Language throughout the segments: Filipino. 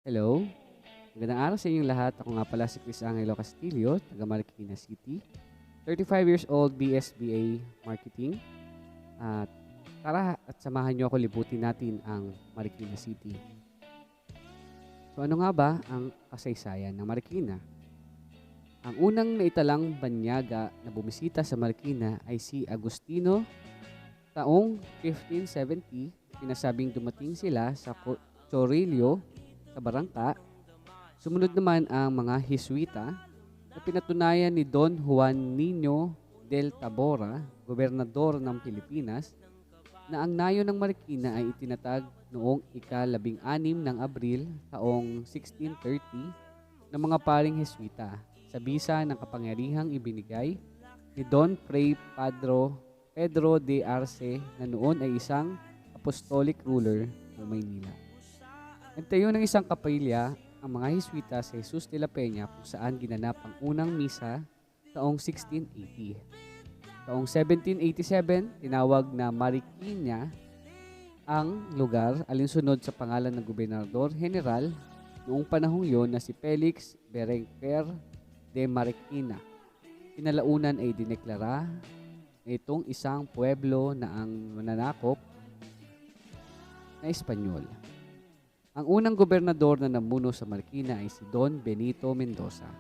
Hello, magandang araw sa inyong lahat. Ako nga pala si Chris Angelo Castillo, taga Marikina City. 35 years old, BSBA Marketing. At tara at samahan niyo ako libutin natin ang Marikina City. So ano nga ba ang kasaysayan ng Marikina? Ang unang naitalang banyaga na bumisita sa Marikina ay si Agustino taong 1570. Sinasabing dumating sila sa Chorillo sa Barangka. Sumunod naman ang mga Hiswita na pinatunayan ni Don Juan Niño del Tabora, gobernador ng Pilipinas, na ang nayo ng Marikina ay itinatag noong ika-16 ng Abril taong 1630 ng mga paring Hiswita sa bisa ng kapangyarihang ibinigay ni Don Fray Pedro de Arce na noon ay isang apostolic ruler ng Maynila. Nagtayo ng isang kapilya ang mga Hiswita sa Jesus de la Peña kung saan ginanap ang unang misa taong 1680. Taong 1787, tinawag na Marikina ang lugar alinsunod sa pangalan ng Gobernador General noong panahong yon na si Felix Berenguer de Marikina. Pinalaunan ay dineklara na itong isang pueblo na ang mananakop na Espanyol. Ang unang gobernador na namuno sa Marikina ay si Don Benito Mendoza.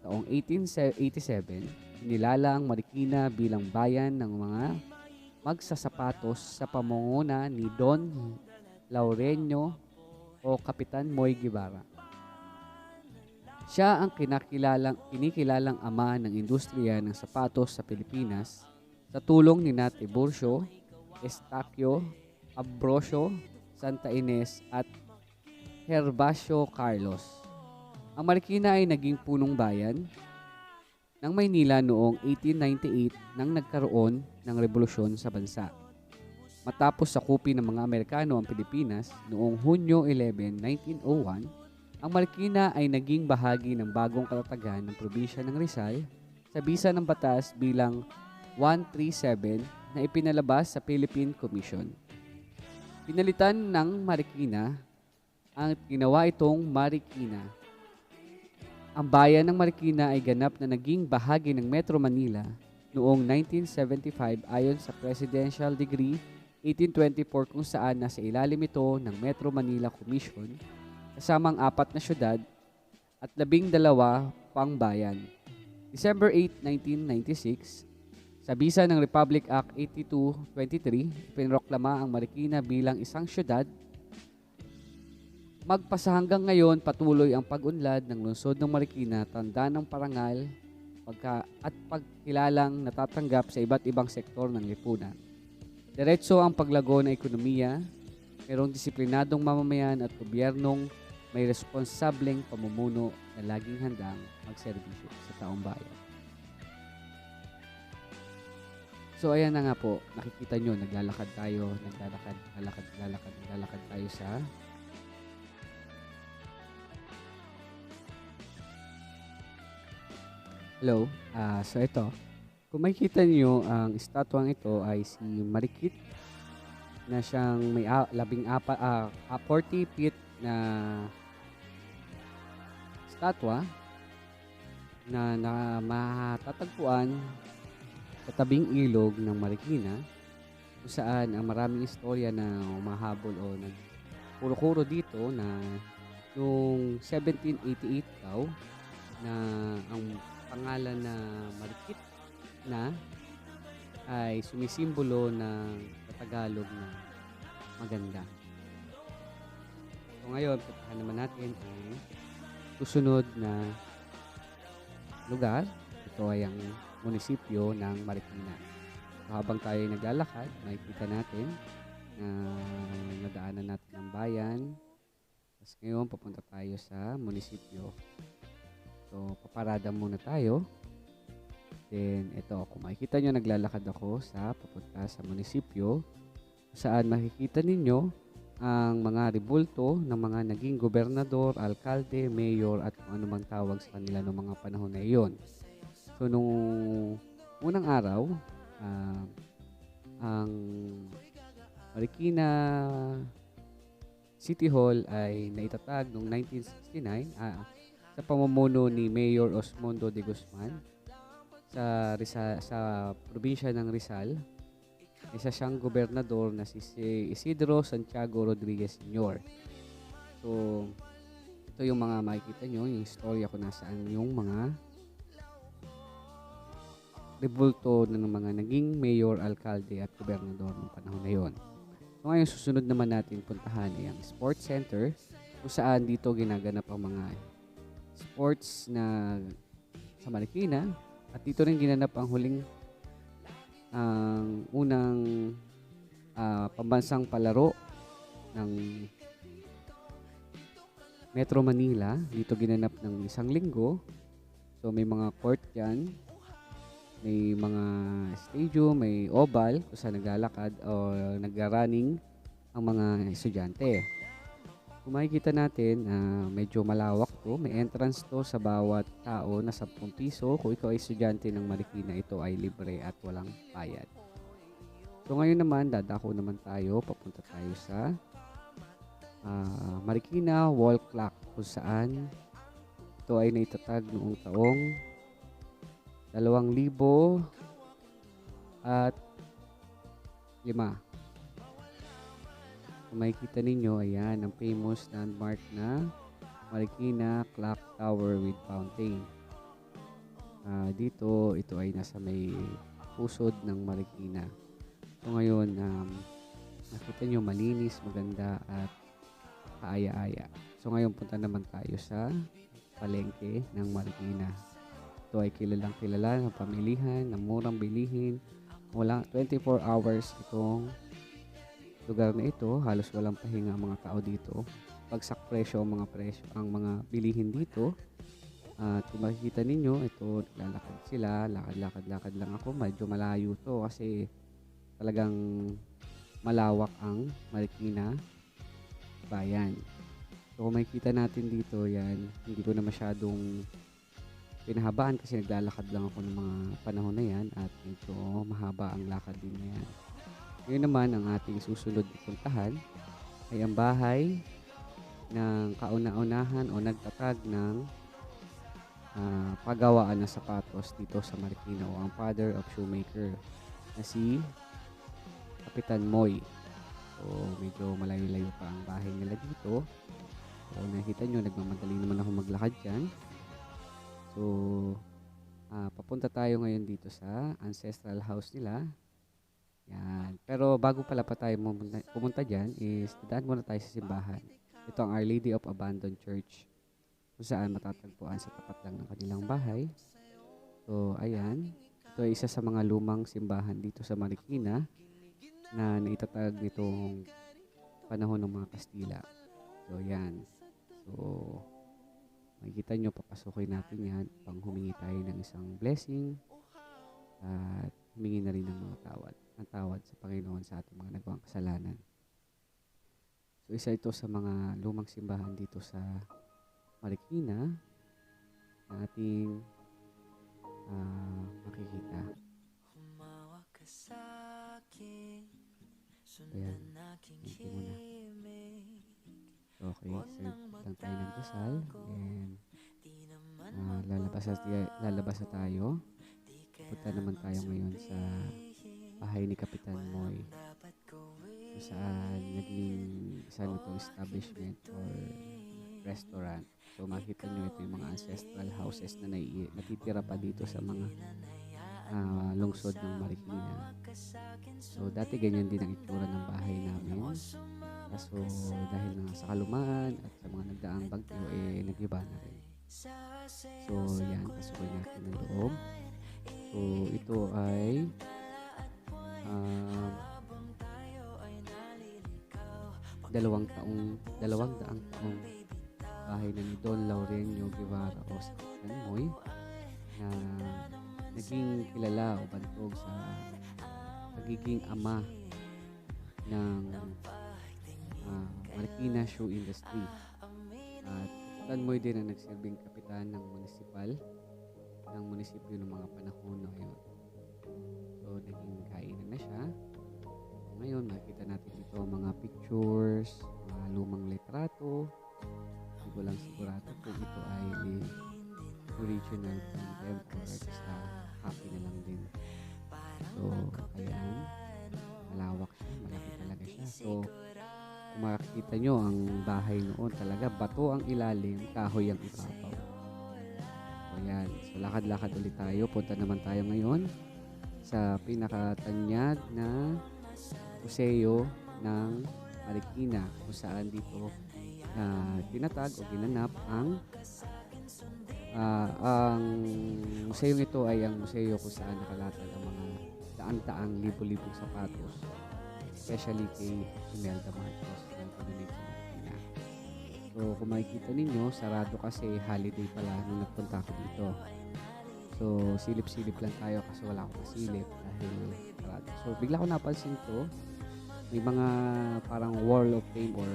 Taong 1887, inilala ang Marikina bilang bayan ng mga magsasapatos sa pamumuno ni Don Laureño o Kapitan Moy Guevara. Siya ang kinikilalang ama ng industriya ng sapatos sa Pilipinas sa tulong ni Tiburcio, Estacio, Ambrosio, Santa Ines at Herbacio Carlos. Ang Marikina ay naging punong bayan ng Maynila noong 1898 nang nagkaroon ng revolusyon sa bansa. Matapos sakupin ng mga Amerikano ang Pilipinas noong Hunyo 11, 1901, ang Marikina ay naging bahagi ng bagong kalatagan ng probinsya ng Rizal sa bisa ng batas bilang 137 na ipinalabas sa Philippine Commission. Pinalitan ng Marikina ang ginawa itong Marikina. Ang bayan ng Marikina ay ganap na naging bahagi ng Metro Manila noong 1975 ayon sa Presidential Decree 1824 kung saan nasa ilalim ito ng Metro Manila Commission kasamang 4 na syudad at 12 pang bayan. December 8, 1996, sa bisa ng Republic Act 8223, pinroklama ang Marikina bilang isang syudad. Magpasa hanggang ngayon, patuloy ang pag-unlad ng lungsod ng Marikina, tanda ng parangal at pagkilalang natatanggap sa iba't ibang sektor ng lipunan. Diretso ang paglago ng ekonomiya, mayroong disiplinadong mamamayan at gobyernong may responsableng pamumuno na laging handang magserbisyo sa taong bayan. So ayan na nga po, nakikita nyo, naglalakad tayo sa Hello. So ito, kung makikita niyo ang estatwang ito ay si Marikit na siyang may 40 feet na estatwa na matatagpuan sa tabing ilog ng Marikina kung saan ang maraming istorya na umahabol o nagkuro-kuro dito na noong 1788 daw na ang pangalan na Marikit na ay sumisimbolo ng Tagalog na maganda. So ngayon, puntahan naman natin ang susunod na lugar. Ito ay ang munisipyo ng Marikina. So, habang tayo ay naglalakad, makikita natin na nadaanan natin ang bayan. Tapos ngayon, papunta tayo sa munisipyo. So, paparada muna tayo. Then, ito, kung makikita nyo, naglalakad ako sa papunta sa munisipyo saan makikita ninyo ang mga rebulto ng mga naging gobernador, alkalde, mayor at kung anumang tawag sa kanila noong mga panahon na iyon. So, nung unang araw, ang Marikina City Hall ay naitatag noong 1969 sa pamumuno ni Mayor Osmundo de Guzman sa probinsya ng Rizal. Isa siyang gobernador na si Isidro Santiago Rodriguez Sr. So, ito yung mga makikita nyo, yung istorya kung nasaan yung mga rebulto ng mga naging mayor, alkalde at gobernador ng panahon na yon. So ngayon, susunod naman natin puntahan ay ang Sports Center kung saan dito ginaganap ang mga sports na sa Marikina at dito rin ginanap ang unang pambansang palaro ng Metro Manila. Dito ginanap ng isang linggo. So may mga court yan, may mga stadium, may oval kung saan naglalakad o nagra-running ang mga estudyante. Kung makikita natin, medyo malawak to. May entrance to sa bawat tao na 10 piso. Kung ikaw ay estudyante ng Marikina, ito ay libre at walang bayad. So ngayon naman, dadako naman tayo. Papunta tayo sa Marikina Wall Clock kung saan ito ay naitatag noong taong 2005. Kung makikita ninyo, ayan, ang famous landmark na Marikina Clock Tower with Fountain. Dito, ito ay nasa may pusod ng Marikina. So ngayon, nakita nyo malinis, maganda at kaaya-aya. So ngayon, punta naman tayo sa palengke ng Marikina. Ito ay kilalang kilala ng pamilihan, ng murang bilihin. Walang 24 hours itong lugar na ito, halos walang pahinga ang mga tao dito. Bagsak presyo ang mga bilihin dito. At kung makikita ninyo, ito naglalakad sila, lakad lang ako. Medyo malayo to kasi talagang malawak ang Marikina bayan. So kung makikita natin dito, yan, hindi ko na masyadong pinahabaan kasi naglalakad lang ako ng mga panahon na yan at medyo mahaba ang lakad din na yan. Ngayon naman, ang ating susunod na puntahan ay ang bahay ng kauna-unahan o nagtatag ng paggawaan ng sapatos dito sa Marikina o ang father of shoemaker na si Kapitan Moy. So, medyo malayo-layo pa ang bahay nila dito. So, nakita nyo, nagmamadali naman ako maglakad dyan. So, papunta tayo ngayon dito sa ancestral house nila. Yan. Pero bago pala pa tayo pumunta dyan is dadaan muna tayo sa simbahan. Ito ang Our Lady of Abandoned Church kung saan matatagpuan sa tapat lang ng kanilang bahay. So, ayan. Ito ay isa sa mga lumang simbahan dito sa Marikina na naitatag nitong panahon ng mga Kastila. So, yan. So, makikita nyo, papasukin natin yan pang humingi tayo ng isang blessing at humingi na rin ng mga tawad sa Panginoon sa ating mga nagawang kasalanan. So, isa ito sa mga lumang simbahan dito sa Marikina na ating makikita. Ayan, ito muna. Okay, so lang tayo ng dasal and lalabas na tayo. Punta naman tayo ngayon sa bahay ni Kapitan Moy kung saan naging isa nitong establishment or restaurant. So makita nyo ito yung mga ancestral houses na natitira pa dito sa mga lungsod ng Marikina. So dati ganyan din ang itsura ng bahay namin. Kaso dahil nga sa kalumaan at sa mga nagdaang bagyo nag-iba na rin. So yan, pasukin natin ng loob. So ito ay dalawang daang taong bahay na ni Don Laurenio Guevara o si Kapitan Moy na naging kilala o bantog sa pagiging ama ng Marikina shoe industry. At Kapitan Moy din ang nagsilbing kapitan ng munisipyo ng mga panahon na ngayon. So naging kainan na siya Ngayon, makikita natin dito ang mga pictures, mga lumang litrato. Hindi ko lang sigurado kung ito ay original from them or just copy na lang din. So, ayan. Malawak siya. Malaki talaga siya. So, kung makikita nyo, ang bahay noon talaga, bato ang ilalim, kahoy ang ibabaw. So, ayan. So, lakad-lakad ulit tayo. Punta naman tayo ngayon sa pinakatanyag na museo ng Marikina kung saan dito tinatag o ginanap ang museo ito ay ang museo kung saan nakalatag ang mga daan-daang libo-libong sapatos, especially kay Imelda Marcos ng Pinunit sa Marikina. So kung makikita ninyo, sarado kasi holiday pala nung nagpunta ako dito. So silip-silip lang tayo kasi wala akong masilip dahil sarado. So bigla ko napansin to, may mga parang Wall of Fame or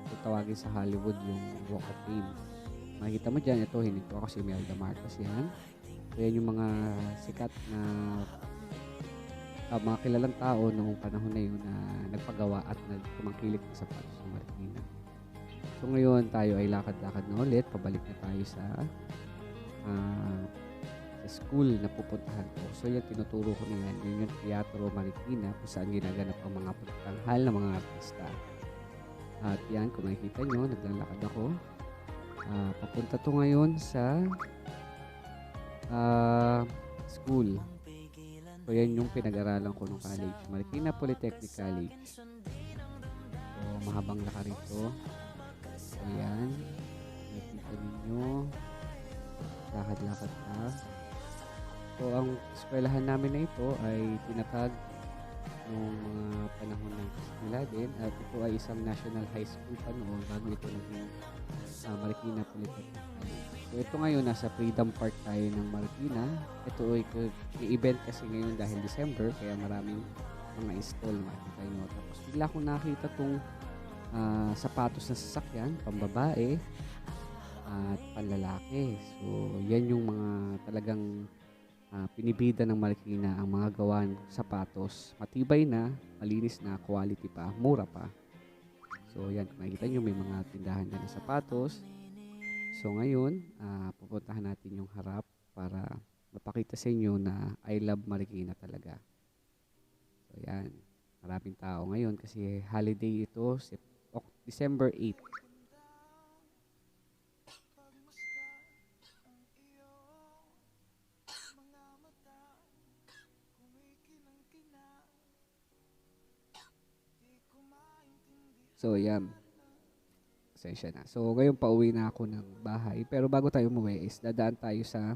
kung tawagin sa Hollywood yung Walk of Fame. Makikita mo dyan, ito, hininto ako si Imelda Marcos yan. So yan yung mga sikat na mga kilalang tao noong panahon na yun na nagpagawa at nagpumangkilik ng sapatos sa Marikina. So ngayon tayo ay lakad-lakad na ulit, pabalik na tayo sa school na pupuntahan ko. So yan, tinuturo ko niyan, yun yung Teatro Marikina kung saan ginaganap ang mga pagtanghal ng mga artista. At yan, kung makikita nyo, naglalakad ako. Papunta to ngayon sa school. So yan yung pinag-aralan ko ng college, Marikina Polytechnic College. So mahabang laka rito. So yan, makikita ninyo, lakad-lakad na. So ang eskwelahan namin na ito ay tinatag noong mga panahon ng Kastila din, at ito ay isang national high school pa noon bago ito naging Marikina Polytechnic College. So ito ngayon, nasa Freedom Park tayo ng Marikina. Ito ay i-event kasi ngayon dahil December, kaya maraming mga stall makikita nyo. Tapos bigla akong nakita itong sapatos na sasakyan, pambabae at panlalaki. So yan yung mga talagang pinibida ng Marikina, ang mga gawan sapatos. Matibay na, malinis na, quality pa, mura pa. So yan, makikita nyo may mga tindahan na ng sapatos. So ngayon, pupuntahan natin yung harap para mapakita sa inyo na I love Marikina talaga. So yan, maraming tao ngayon kasi holiday ito, December 8. So, yan. Pasensya na. So, ngayon pauwi na ako ng bahay. Pero bago tayo umuwi is dadaan tayo sa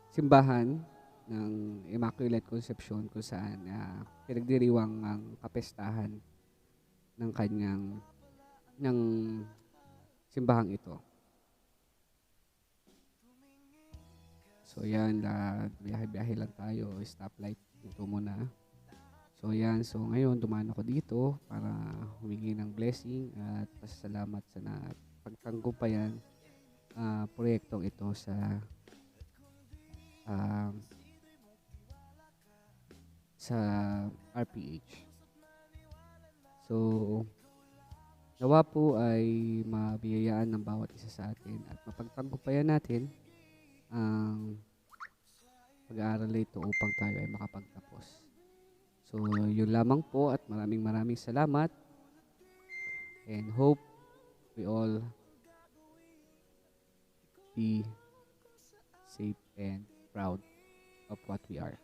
simbahan ng Immaculate Conception kung saan pinagdiriwang ang kapestahan ng ng simbahang ito. So, yan. Biyahe-biyahe lang tayo. Stoplight. Ito muna. So yan, so ngayon dumaan ako dito para humingi ng blessing at pasasalamat sa pagtanggumpayan proyektong ito sa RPH. So nawa po ay mabiyayaan ng bawat isa sa atin at mapagtanggumpayan natin ang pag-aaral ito upang tayo ay makapagtapos. So, yun lamang po at maraming salamat and hope we all be safe and proud of what we are.